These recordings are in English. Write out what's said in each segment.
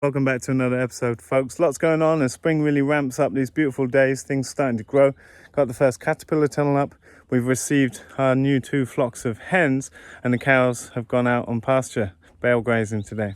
Welcome back to another episode, folks. Lots going on as spring really ramps up these beautiful days. Things starting to grow. Got the first caterpillar tunnel up. We've received our new 2 flocks of hens, and the cows have gone out on pasture, bale grazing today.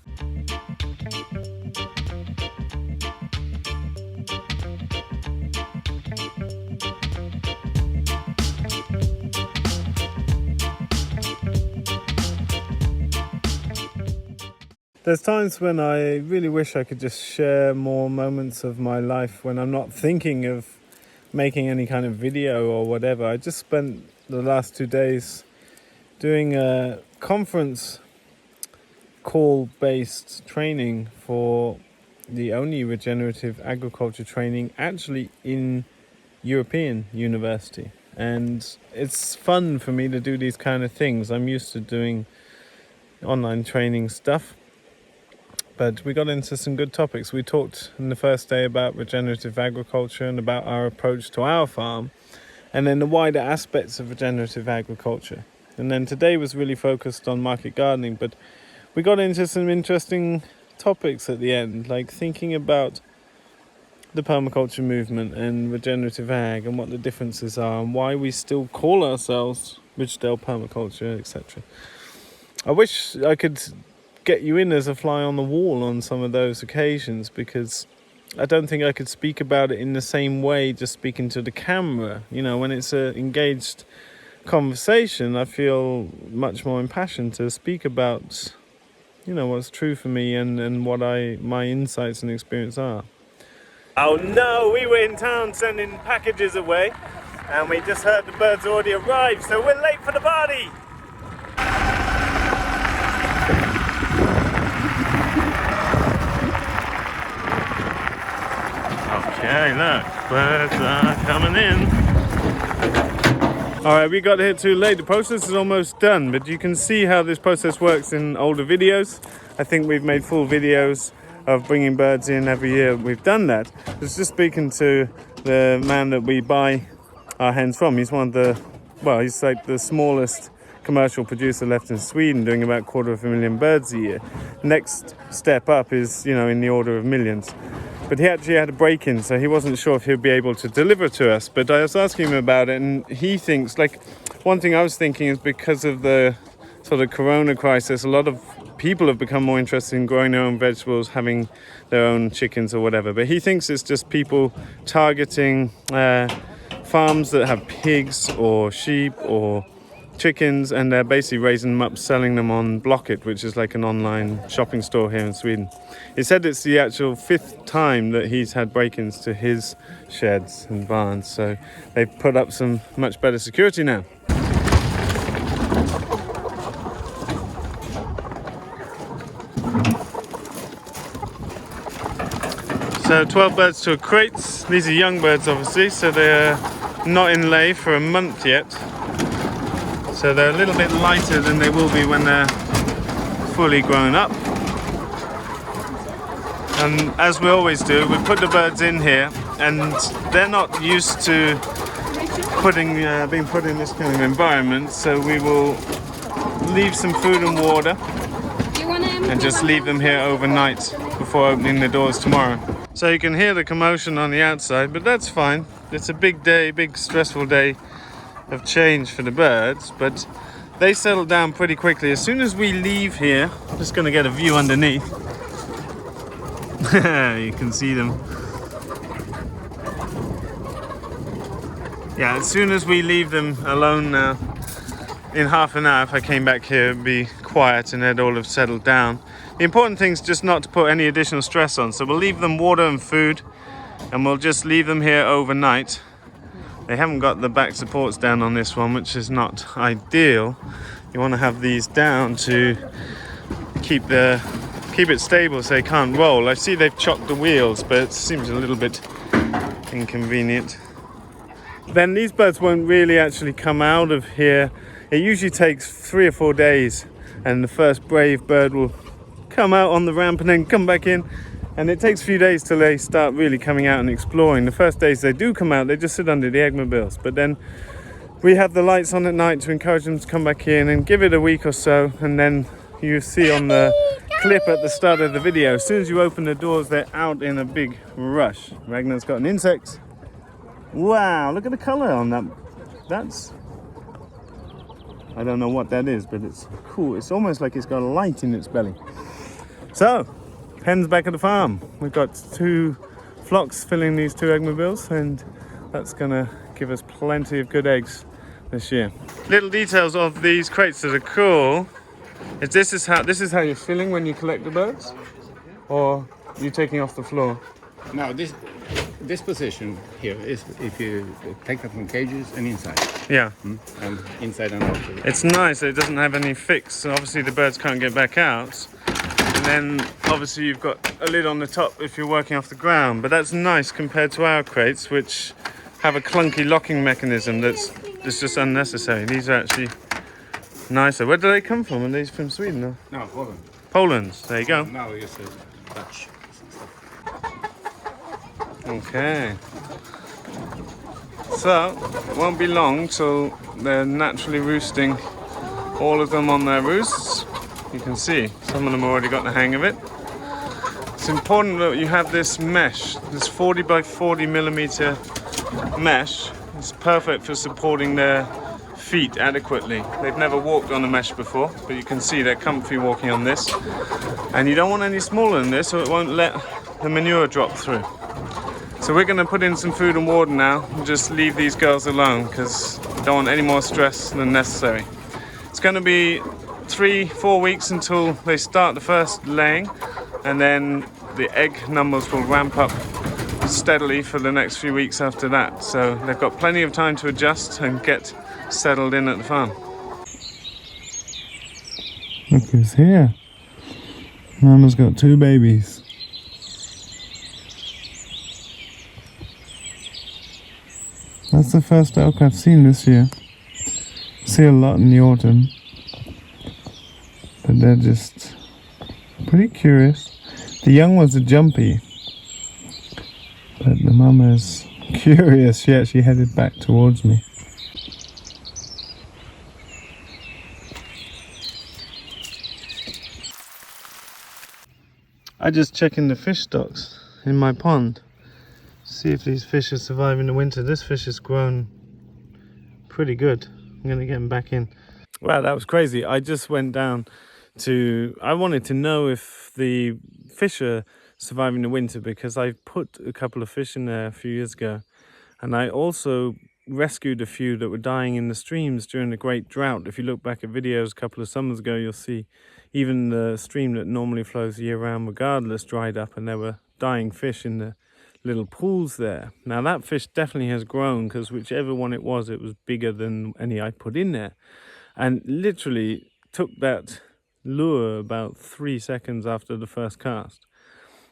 There's times when I really wish I could just share more moments of my life when I'm not thinking of making any kind of video or whatever. I just spent the last 2 days doing a conference call-based training for the only regenerative agriculture training actually in European university. And it's fun for me to do these kind of things. I'm used to doing online training stuff. But we got into some good topics. We talked in the first day about regenerative agriculture and about our approach to our farm, and then the wider aspects of regenerative agriculture. And then today was really focused on market gardening, but we got into some interesting topics at the end, like thinking about the permaculture movement and regenerative ag and what the differences are and why we still call ourselves Ridgedale Permaculture, etc. I wish I could get you in as a fly on the wall on some of those occasions, because I don't think I could speak about it in the same way just speaking to the camera. You know, when it's an engaged conversation, I feel much more impassioned to speak about, you know, what's true for me and what my insights and experience are. Oh no, we were in town sending packages away and we just heard the birds already arrived, so we're late for the party. Okay, look, birds are coming in. Alright, we got here too late. The process is almost done, but you can see how this process works in older videos. I think we've made full videos of bringing birds in every year. We've done that. I was just speaking to the man that we buy our hens from. He's one of the, well, he's like the smallest commercial producer left in Sweden, doing about 250,000 birds a year. Next step up is, you know, in the order of millions. But he actually had a break-in, so he wasn't sure if he'd be able to deliver to us. But I was asking him about it, and he thinks, like, one thing I was thinking is because of the sort of corona crisis, a lot of people have become more interested in growing their own vegetables, having their own chickens or whatever. But he thinks it's just people targeting farms that have pigs or sheep or chickens, and they're basically raising them up, selling them on Blocket, which is like an online shopping store here in Sweden. He said it's the actual 5th time that he's had break-ins to his sheds and barns, so they've put up some much better security now. So 12 birds to a crate. These are young birds obviously, so they're not in lay for a month yet. So they're a little bit lighter than they will be when they're fully grown up. And as we always do, we put the birds in here, and they're not used to being put in this kind of environment, so we will leave some food and water and just leave them here overnight before opening the doors tomorrow. So you can hear the commotion on the outside, but that's fine. It's a big day, big stressful day of change for the birds, but they settle down pretty quickly. As soon as we leave here, I'm just going to get a view underneath. You can see them. Yeah, as soon as we leave them alone now, in half an hour, if I came back here, it'd be quiet and they'd all have settled down. The important thing is just not to put any additional stress on, so we'll leave them water and food, and we'll just leave them here overnight. They haven't got the back supports down on this one, which is not ideal. You want to have these down to keep it stable so they can't roll. I see they've chocked the wheels, but it seems a little bit inconvenient. Then these birds won't really actually come out of here. It usually takes 3 or 4 days, and the first brave bird will come out on the ramp and then come back in. And it takes a few days till they start really coming out and exploring. The first days they do come out, they just sit under the eggmobiles. But then we have the lights on at night to encourage them to come back in, and give it a week or so, and then you see on the clip at the start of the video, as soon as you open the doors, they're out in a big rush. Ragnar's got an insect. Wow, look at the color on that. That's, I don't know what that is, but it's cool. It's almost like it's got a light in its belly. So, hens back at the farm. We've got 2 flocks filling these 2 egg mobiles, and that's gonna give us plenty of good eggs this year. Little details of these crates that are cool is this is how you're filling when you collect the birds, or you're taking off the floor. Now this position here is if you take them from cages and inside. Yeah. And inside and outside. It's nice. It doesn't have any fix. So obviously the birds can't get back out. And then obviously you've got a lid on the top if you're working off the ground. But that's nice compared to our crates, which have a clunky locking mechanism that's just unnecessary. These are actually nicer. Where do they come from? Are they from Sweden? Or? No, Poland. Poland. There you go. Now it's Dutch. Okay. So, it won't be long till they're naturally roosting, all of them on their roosts. You can see, some of them already got the hang of it. It's important that you have this mesh, this 40 by 40 millimeter mesh. It's perfect for supporting their feet adequately. They've never walked on a mesh before, but you can see they're comfy walking on this. And you don't want any smaller than this, or it won't let the manure drop through. So we're going to put in some food and water now and just leave these girls alone because we don't want any more stress than necessary. It's going to be 3-4 weeks until they start the first laying, and then the egg numbers will ramp up steadily for the next few weeks after that. So they've got plenty of time to adjust and get settled in at the farm. Look who's here. Mama's got 2 babies. That's the first elk I've seen this year. See a lot in the autumn, but they're just pretty curious. The young ones are jumpy, but the mama's curious. She actually headed back towards me. I just checking the fish stocks in my pond. See if these fish are surviving the winter. This fish has grown pretty good. I'm gonna get him back in. Wow, that was crazy. I just went down I wanted to know if the fish are surviving the winter because I put a couple of fish in there a few years ago. And I also rescued a few that were dying in the streams during the great drought. If you look back at videos a couple of summers ago, you'll see even the stream that normally flows year round regardless dried up, and there were dying fish in the little pools there. Now that fish definitely has grown because whichever one it was bigger than any I put in there, and literally took that lure about 3 seconds after the first cast.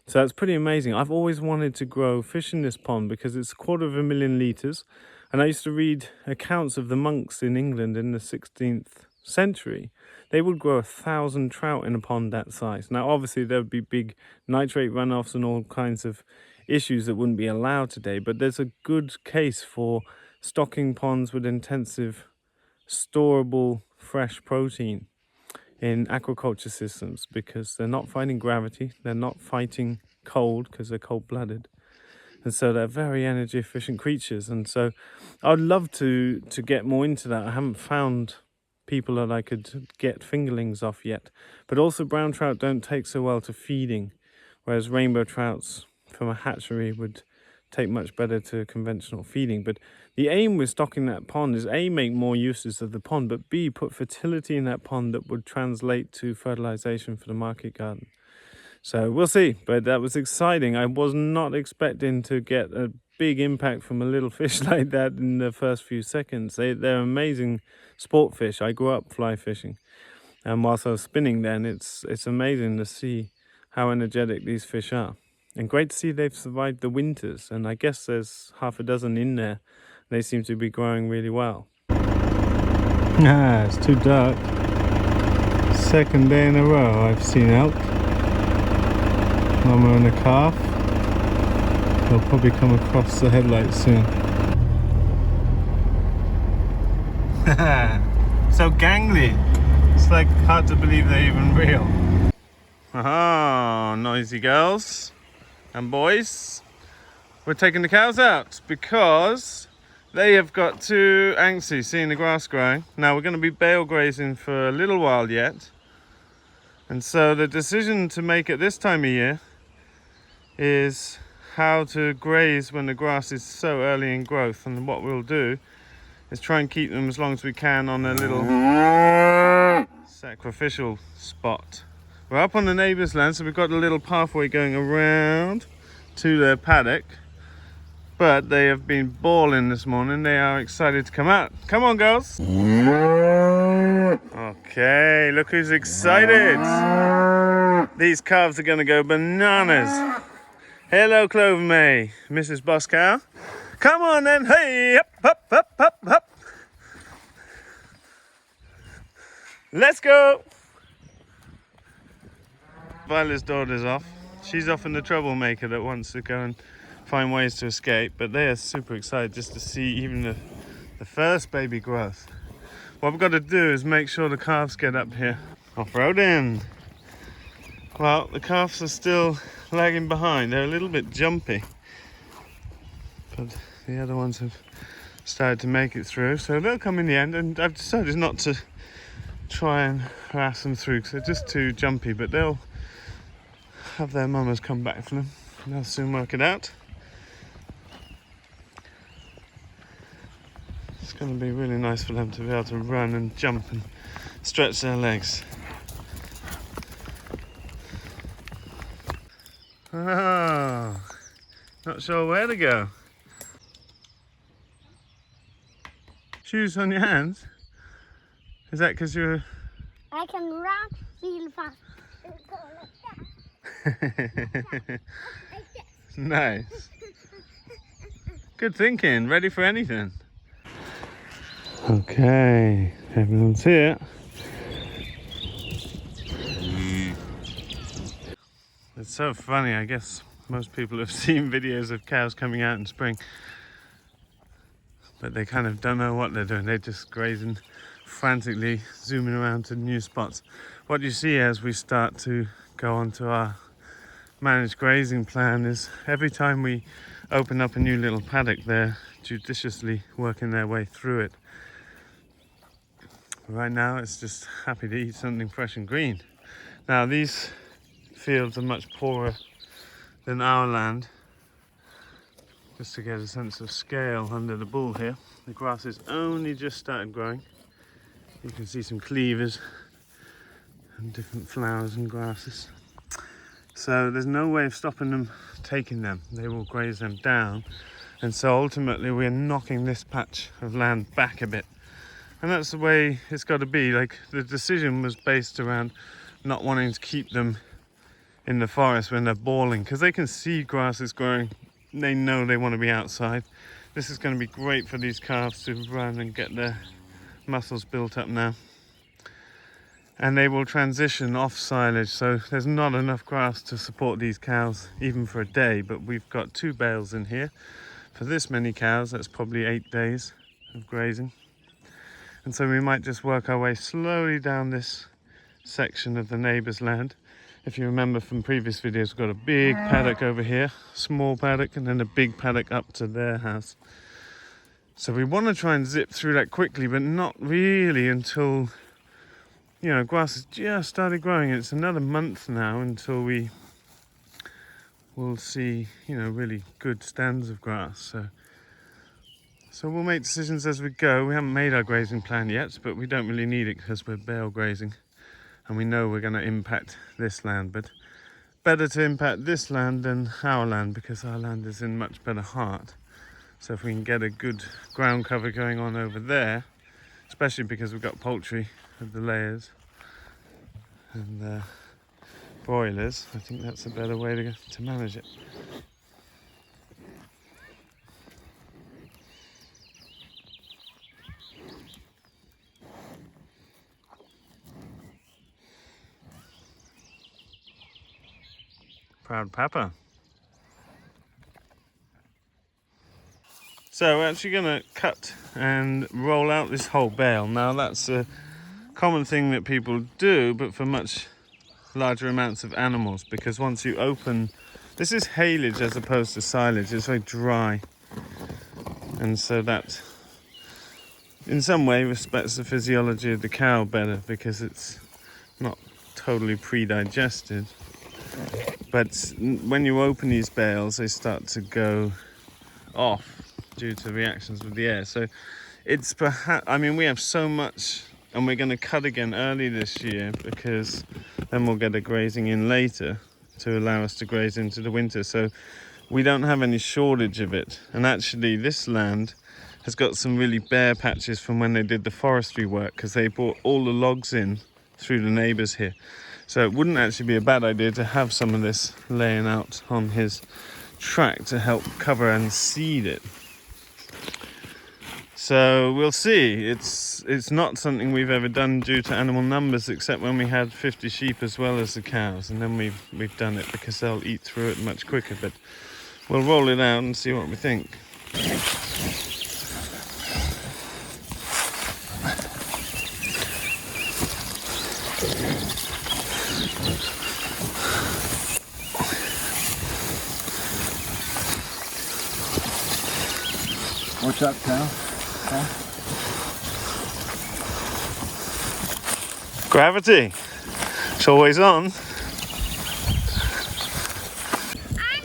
So that's pretty amazing. I've always wanted to grow fish in this pond because it's 250,000 litres, and I used to read accounts of the monks in England in the 16th century. They would grow 1,000 trout in a pond that size. Now obviously there would be big nitrate runoffs and all kinds of issues that wouldn't be allowed today, but there's a good case for stocking ponds with intensive storable fresh protein in aquaculture systems because they're not fighting gravity, they're not fighting cold because they're cold-blooded, and so they're very energy efficient creatures. And so I'd love to get more into that. I haven't found people that I could get fingerlings off yet, but also brown trout don't take so well to feeding, whereas rainbow trouts from a hatchery would take much better to conventional feeding. But the aim with stocking that pond is A, make more uses of the pond, but B, put fertility in that pond that would translate to fertilization for the market garden. So we'll see, but that was exciting. I was not expecting to get a big impact from a little fish like that in the first few seconds. They're amazing sport fish. I grew up fly fishing, and whilst I was spinning then, it's amazing to see how energetic these fish are. And great to see they've survived the winters, and I guess there's half a dozen in there. They seem to be growing really well. It's too dark. Second day in a row I've seen elk. Mama and a calf. They'll probably come across the headlights soon. So gangly. It's like hard to believe they're even real. Aha, noisy girls and boys. We're taking the cows out because they have got too angsty seeing the grass growing. Now we're going to be bale grazing for a little while yet. And so the decision to make at this time of year is how to graze when the grass is so early in growth. And what we'll do is try and keep them as long as we can on a little sacrificial spot. We're up on the neighbour's land, so we've got a little pathway going around to their paddock. But they have been bawling this morning. They are excited to come out. Come on, girls. Okay, look who's excited. These calves are going to go bananas. Hello, Clover May, Mrs. Boss Cow. Come on then. Hey, up, up, up, up, up. Let's go. Violet's daughter's off. She's often the troublemaker that wants to go and find ways to escape, but they are super excited just to see even the first baby growth. What we've got to do is make sure the calves get up here. Off-roading. Well, the calves are still lagging behind. They're a little bit jumpy, but the other ones have started to make it through, so they'll come in the end. And I've decided not to try and harass them through because they're just too jumpy, but they'll have their mamas come back for them and they'll soon work it out. It's going to be really nice for them to be able to run and jump and stretch their legs. Oh, not sure where to go. Shoes on your hands? Is that because you're... I can run real fast. Go like that. Like this. Nice. Good thinking. Ready for anything. Okay, everyone's here. It's so funny. I guess most people have seen videos of cows coming out in spring, but they kind of don't know what they're doing. They're just grazing frantically, zooming around to new spots. What you see as we start to go onto our managed grazing plan is every time we open up a new little paddock, they're judiciously working their way through it. Right now it's just happy to eat something fresh and green. Now these fields are much poorer than our land. Just to get a sense of scale under the bull here, the grass has only just started growing. You can see some cleavers and different flowers and grasses. So there's no way of stopping them taking them. They will graze them down. And so ultimately we're knocking this patch of land back a bit. And that's the way it's got to be. Like, the decision was based around not wanting to keep them in the forest when they're bawling, because they can see grass is growing. They know they want to be outside. This is going to be great for these calves to run and get their muscles built up now. And they will transition off silage, so there's not enough grass to support these cows even for a day, but we've got 2 bales in here. For this many cows, that's probably 8 days of grazing. And so we might just work our way slowly down this section of the neighbour's land. If you remember from previous videos, we've got a big paddock over here, small paddock, and then a big paddock up to their house. So we want to try and zip through that quickly, but not really until, you know, grass has just started growing. It's another month now until we will see, you know, really good stands of grass. So we'll make decisions as we go. We haven't made our grazing plan yet, but we don't really need it because we're bale grazing. And we know we're going to impact this land, but better to impact this land than our land, because our land is in much better heart. So if we can get a good ground cover going on over there, especially because we've got poultry with the layers and broilers, I think that's a better way to manage it. Proud Papa. So we're actually going to cut and roll out this whole bale. Now that's a common thing that people do, but for much larger amounts of animals, because once you open, this is haylage as opposed to silage, it's very dry, and so that in some way respects the physiology of the cow better, because it's not totally pre-digested. But when you open these bales, they start to go off due to reactions with the air. So it's perhaps, I mean, we have so much, and we're going to cut again early this year, because then we'll get a grazing in later to allow us to graze into the winter. So we don't have any shortage of it. And actually this land has got some really bare patches from when they did the forestry work, because they brought all the logs in through the neighbours here. So it wouldn't actually be a bad idea to have some of this laying out on his track to help cover and seed it. So we'll see. It's not something we've ever done due to animal numbers, except when we had 50 sheep as well as the cows, and then we've done it because they'll eat through it much quicker. But we'll roll it out and see what we think. What's up, cow? Gravity. It's always on. I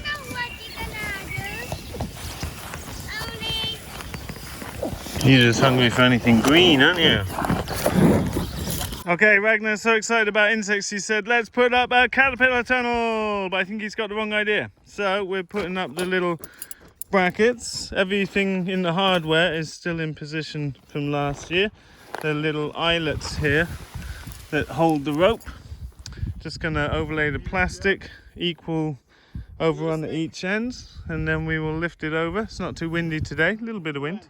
know what you're gonna do. You're just hungry for anything green, aren't you? Okay, Ragnar's so excited about insects, he said, let's put up a caterpillar tunnel. But I think he's got the wrong idea. So we're putting up the little brackets. Everything in the hardware is still in position from last year. The little eyelets here that hold the rope. Just gonna overlay the plastic equal over on each end, and then we will lift it over. It's not too windy today, a little bit of wind.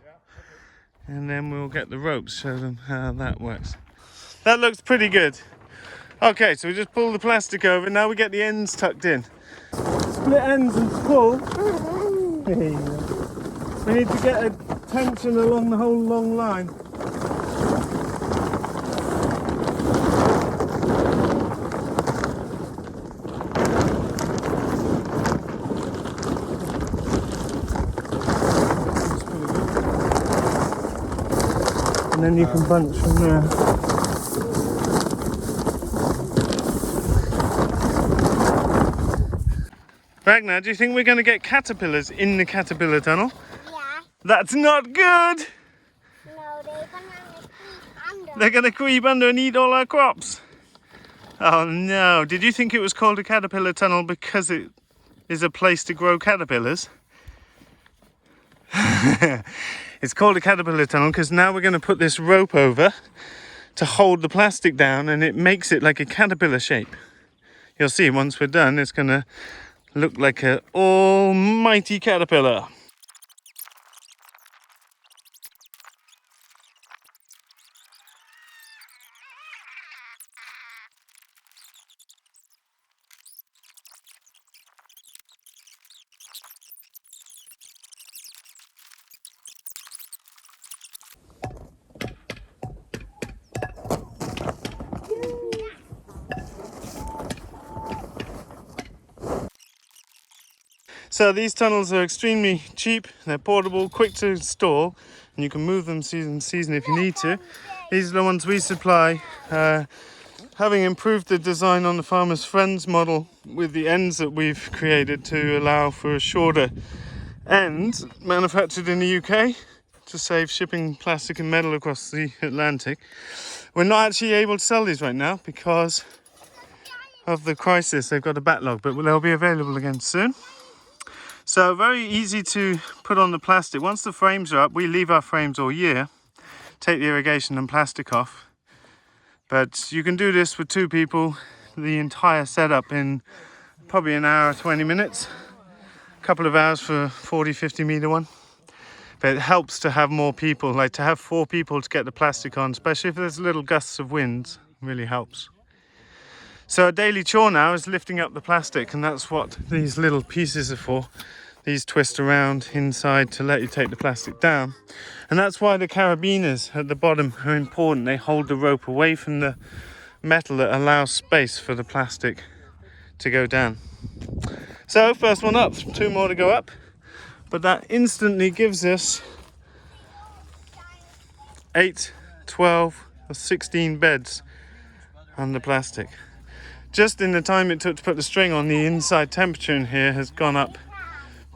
And then we'll get the ropes, show them how that works. That looks pretty good. Okay, so we just pull the plastic over. Now we get the ends tucked in. Split ends and pull. We need to get a tension along the whole long line. And then you can bunch from there. Ragnar, do you think we're going to get caterpillars in the caterpillar tunnel? Yeah. That's not good! No, they're gonna creep under. They're going to creep under and eat all our crops. Oh no, did you think it was called a caterpillar tunnel because it is a place to grow caterpillars? It's called a caterpillar tunnel because now we're going to put this rope over to hold the plastic down, and it makes it like a caterpillar shape. You'll see once we're done, it's going to look like an almighty caterpillar. So these tunnels are extremely cheap, they're portable, quick to install, and you can move them season to season if you need to. These are the ones we supply, having improved the design on the Farmer's Friends model with the ends that we've created to allow for a shorter end, manufactured in the UK to save shipping plastic and metal across the Atlantic. We're not actually able to sell these right now because of the crisis. They've got a backlog, but they'll be available again soon. So very easy to put on the plastic. Once the frames are up, we leave our frames all year, take the irrigation and plastic off. But you can do this with 2 people, the entire setup in probably an hour, 20 minutes. A couple of hours for a 40, 50 meter one. But it helps to have more people, like to have 4 people to get the plastic on, especially if there's little gusts of wind, really helps. So a daily chore now is lifting up the plastic, and that's what these little pieces are for. these twist around inside to let you take the plastic down. And that's why the carabiners at the bottom are important. They hold the rope away from the metal that allows space for the plastic to go down. So first one up, 2 more to go up, but that instantly gives us 8, 12 or 16 beds on the plastic. Just in the time it took to put the string on, the inside temperature in here has gone up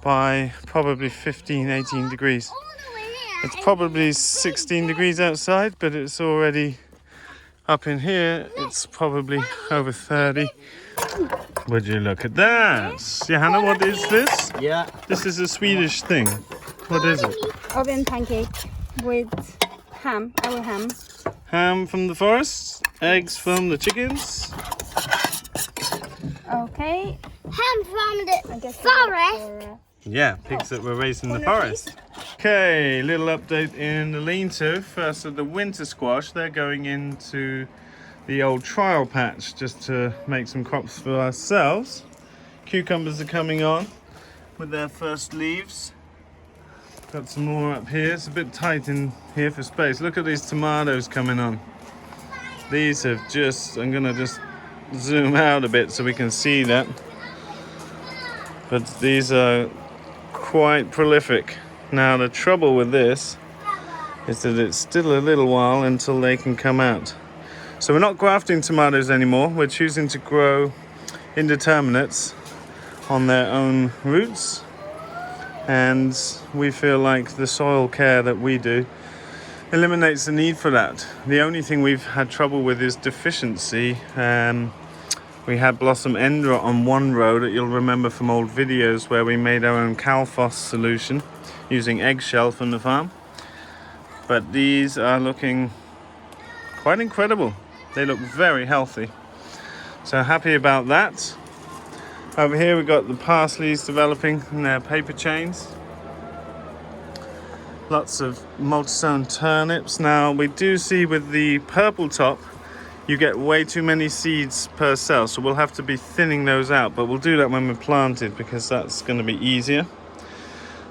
by probably 15, 18 degrees. It's probably 16 degrees outside, but it's already up in here. It's probably over 30. Would you look at that? Johanna, what is this? Yeah. This is a Swedish thing. What is it? Oven pancake with ham, our ham. Ham from the forest, eggs from the chickens. Okay. Ham from the I guess forest. Yeah, pigs that were raised in the forest. Okay, little update in the lean-to. First of the winter squash, they're going into the old trial patch just to make some crops for ourselves. Cucumbers are coming on with their first leaves. Got some more up here. It's a bit tight in here for space. Look at these tomatoes coming on. These have just, I'm gonna just zoom out a bit so we can see that. But these are quite prolific. Now the trouble with this is that it's still a little while until they can come out. So we're not grafting tomatoes anymore. We're choosing to grow indeterminates on their own roots, and we feel like the soil care that we do eliminates the need for that. The only thing we've had trouble with is deficiency. We had blossom end rot on one row that you'll remember from old videos where we made our own Calphos solution using eggshell from the farm. But these are looking quite incredible. They look very healthy. So happy about that. Over here we've got the parsleys developing in their paper chains. Lots of multi-sown turnips. Now we do see with the purple top you get way too many seeds per cell, so we'll have to be thinning those out, but we'll do that when we're planted because that's going to be easier.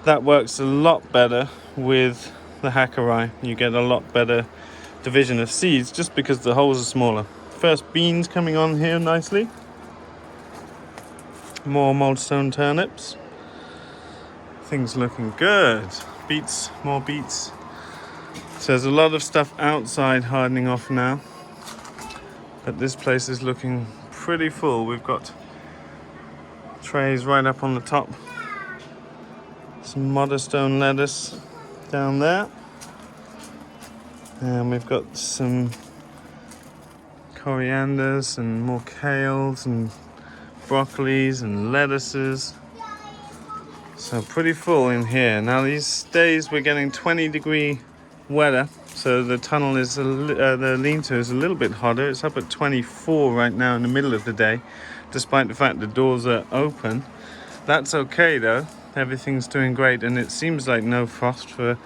That works a lot better with the Hackeri. You get a lot better division of seeds just because the holes are smaller. First beans coming on here nicely. More multi-sown turnips. Things looking good. Beets, more beets. So there's a lot of stuff outside hardening off now. But this place is looking pretty full. We've got trays right up on the top. Some modestone lettuce down there. And we've got some corianders and more kales and broccolis and lettuces. So pretty full in here. Now these days we're getting 20-degree weather. So the tunnel is, the lean-to is a little bit hotter. It's up at 24 right now in the middle of the day, despite the fact the doors are open. That's okay though. Everything's doing great, and it seems like no frost for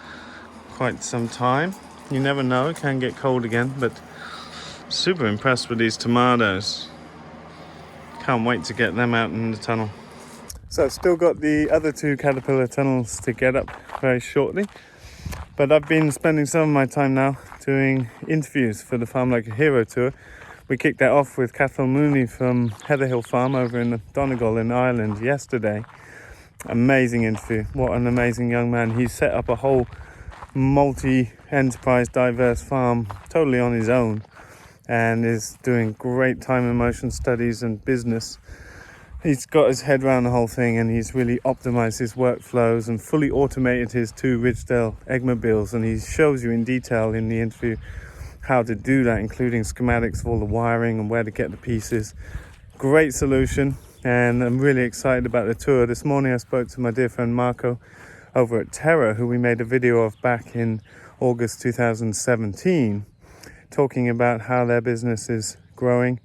quite some time. You never know, it can get cold again, but super impressed with these tomatoes. Can't wait to get them out in the tunnel. So I've still got the other 2 caterpillar tunnels to get up very shortly. But I've been spending some of my time now doing interviews for the Farm Like a Hero tour. We kicked that off with Cathal Mooney from Heatherhill Farm over in Donegal in Ireland yesterday. Amazing interview. What an amazing young man. He set up a whole multi-enterprise diverse farm totally on his own and is doing great time and motion studies and business. He's got his head around the whole thing, and he's really optimized his workflows and fully automated his 2 Ridgedale eggmobiles, and he shows you in detail in the interview how to do that, including schematics of all the wiring and where to get the pieces. Great solution, and I'm really excited about the tour. This morning I spoke to my dear friend Marco over at Terra, who we made a video of back in August 2017, talking about how their business is growing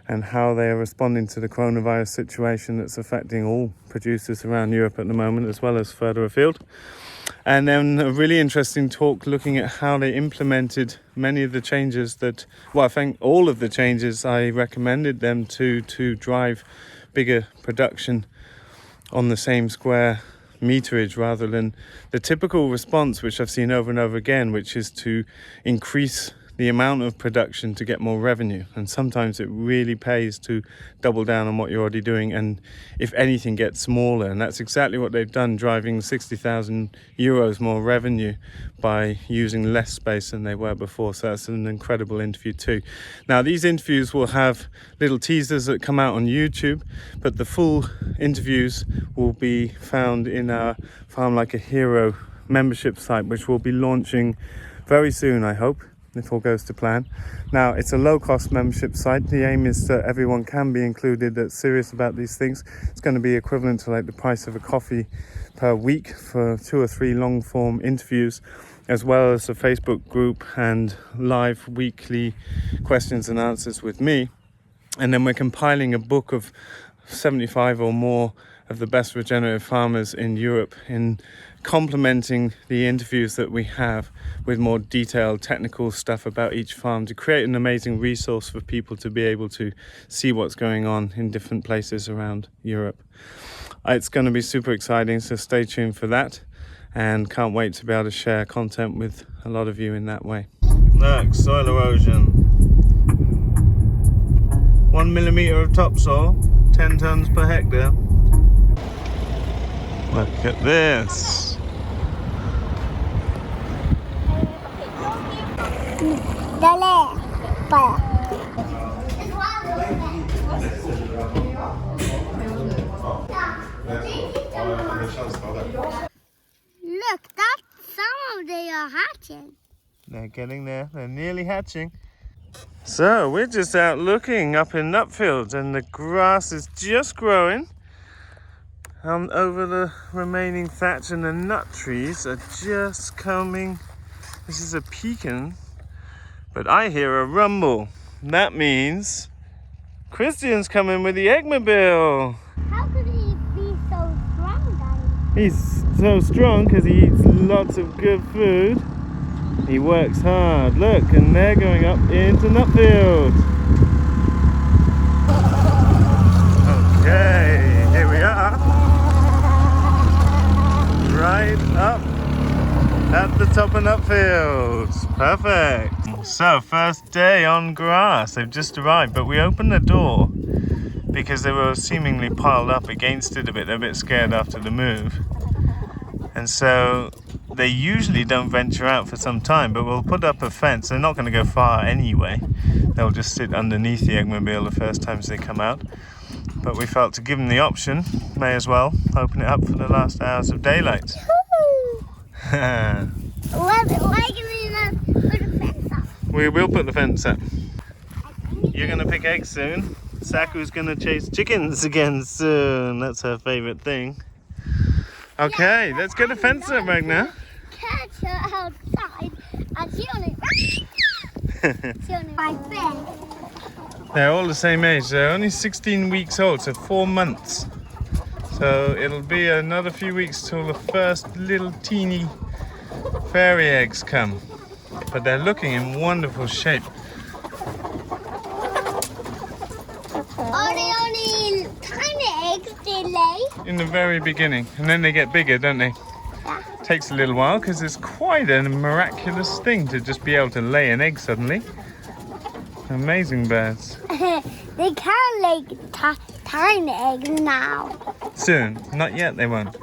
and how they are responding to the coronavirus situation that's affecting all producers around Europe at the moment, as well as further afield. And then a really interesting talk looking at how they implemented many of the changes that, well, I think all of the changes I recommended them to drive bigger production on the same square meterage rather than the typical response, which I've seen over and over again, which is to increase the amount of production to get more revenue. And sometimes it really pays to double down on what you're already doing, and if anything, get smaller. And that's exactly what they've done, driving 60,000 euros more revenue by using less space than they were before. So that's an incredible interview too. Now, these interviews will have little teasers that come out on YouTube, but the full interviews will be found in our Farm Like a Hero membership site, which will be launching very soon, I hope, if all goes to plan. Now, it's a low-cost membership site. The aim is that everyone can be included that's serious about these things. It's going to be equivalent to like the price of a coffee per week for 2 or 3 long-form interviews, as well as a Facebook group and live weekly questions and answers with me. And then we're compiling a book of 75 or more of the best regenerative farmers in Europe, in complementing the interviews that we have with more detailed technical stuff about each farm, to create an amazing resource for people to be able to see what's going on in different places around Europe. It's going to be super exciting, so stay tuned for that, and can't wait to be able to share content with a lot of you in that way. Look, soil erosion. 1 millimeter of topsoil, 10 tons per hectare. Look at this. Dale, para. Look, that's some of they are hatching. They're getting there. They're nearly hatching. So we're just out looking up in nut fields, and the grass is just growing over the remaining thatch, and the nut trees are just coming. This is a pecan, but I hear a rumble. That means Christian's coming with the eggmobile. How could he be so strong, Daddy? He's so strong because he eats lots of good food. He works hard. Look, and they're going up into Nutfield. Okay, here we are. Right up at the top of Nutfields. Perfect. So, first day on grass. They've just arrived, but we opened the door because they were seemingly piled up against it a bit. They're a bit scared after the move. And so they usually don't venture out for some time, but we'll put up a fence. They're not going to go far anyway. They'll just sit underneath the eggmobile the first times they come out. But we felt to give them the option, may as well open it up for the last hours of daylight. Why can we not put a fence up? We will put the fence up. You're going to pick eggs soon. Saku's going to chase chickens again soon. That's her favourite thing. Okay, yeah, let's get a fence up right now. Catch her outside and she only my friend. They're all the same age. They're only 16 weeks old, so 4 months. So it'll be another few weeks till the first little teeny fairy eggs come. But they're looking in wonderful shape. Are they only tiny eggs they lay? In the very beginning, and then they get bigger, don't they? Yeah. Takes a little while because it's quite a miraculous thing to just be able to lay an egg suddenly. Amazing birds. They can lay tiny eggs now. Soon, not yet they won't.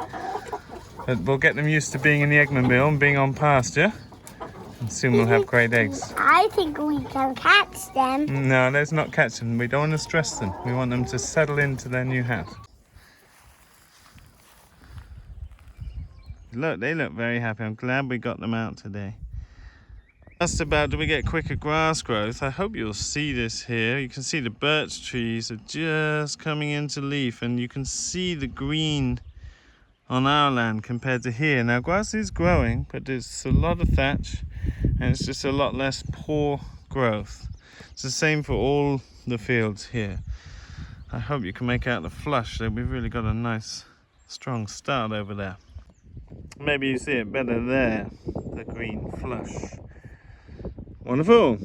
But we'll get them used to being in the eggmobile and being on pasture, and soon we'll have great eggs. I think we can catch them. No, let's not catch them. We don't want to stress them. We want them to settle into their new house. Look, they look very happy. I'm glad we got them out today. Asked about, do we get quicker grass growth? I hope you'll see this here. You can see the birch trees are just coming into leaf, and you can see the green on our land compared to here. Now, grass is growing, but there's a lot of thatch, and it's just a lot less poor growth. It's the same for all the fields here. I hope you can make out the flush. We've really got a nice, strong start over there. Maybe you see it better there, the green flush. Wonderful.